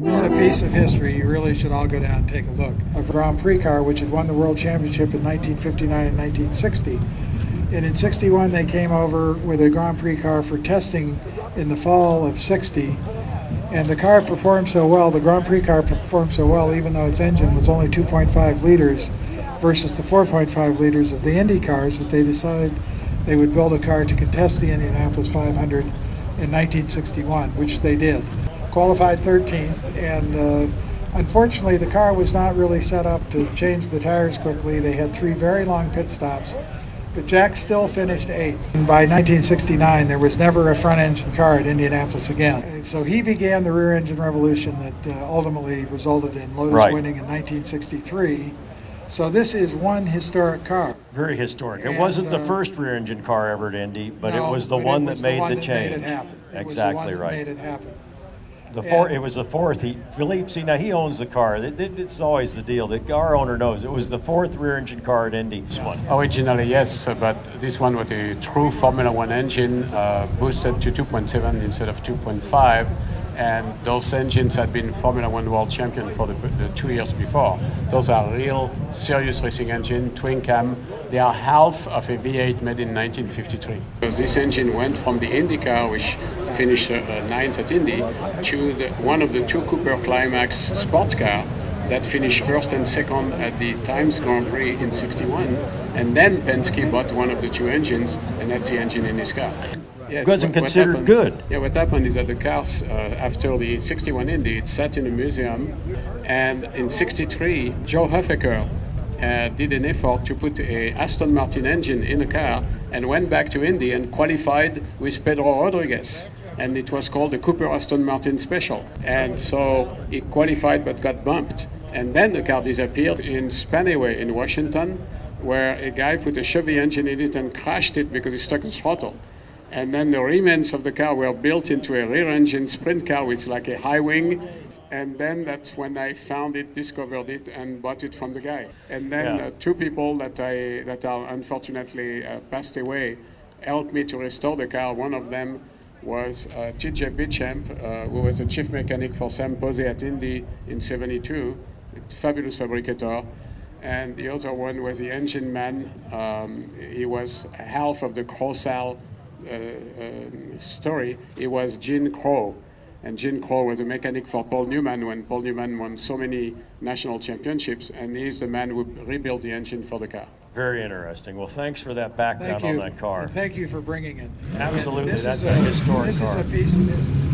It's a piece of history. You really should all go down and take a look. A Grand Prix car which had won the World Championship in 1959 and 1960. And in 61 they came over with a Grand Prix car for testing in the fall of 60. And the car performed so well, the Grand Prix car performed so well, even though its engine was only 2.5 liters versus the 4.5 liters of the Indy cars, that they decided they would build a car to contest the Indianapolis 500 in 1961, which they did. Qualified 13th, and unfortunately the car was not really set up to change the tires quickly. They had 3 very long pit stops, but Jack still finished 8th. And by 1969 there was never a front engine car at Indianapolis again. And so he began the rear engine revolution that ultimately resulted in Lotus winning in 1963. So this is one historic car. Very historic. It wasn't the first rear engine car ever at Indy, but no, it was the one that made the change. Made it happen. Exactly right. Made it happen. It was the 4th. Philippe, see, now he owns the car. It's always the deal. The car owner knows. It was the 4th rear engine car at Indy. This one. Originally, yes, but this one was a true Formula One engine, boosted to 2.7 instead of 2.5. And those engines had been Formula One world champion for the 2 years before. Those are real, serious racing engine, twin cam. They are half of a V8 made in 1953. Because this engine went from the Indy car, which finished 9th at Indy, to one of the 2 Cooper Climax sports car that finished 1st and 2nd at the Times Grand Prix in 61. And then Penske bought one of the 2 engines, and that's the engine in his car. Yes, wasn't considered good. Yeah, what happened is that the cars, after the 61 Indy, it sat in a museum, and in 63, Joe Huffaker did an effort to put a Aston Martin engine in a car and went back to Indy and qualified with Pedro Rodriguez. And it was called the Cooper Aston Martin Special. And so he qualified but got bumped. And then the car disappeared in Spanaway in Washington, where a guy put a Chevy engine in it and crashed it because he stuck the throttle. And then the remnants of the car were built into a rear-engine sprint car with like a high wing. And then that's when I found it, discovered it, and bought it from the guy. And then 2 people that are unfortunately passed away helped me to restore the car. One of them was T.J. Beauchamp, who was a chief mechanic for Sam Posey at Indy in '72, a fabulous fabricator. And the other one was the engine man. He was half of the Crossal story. It was Gene Crow, and Gene Crow was a mechanic for Paul Newman when Paul Newman won so many national championships, and he's the man who rebuilt the engine for the car. Very interesting. Well, thanks for that background on that car. And thank you for bringing it. Absolutely, that's a historic car. This is a piece of history.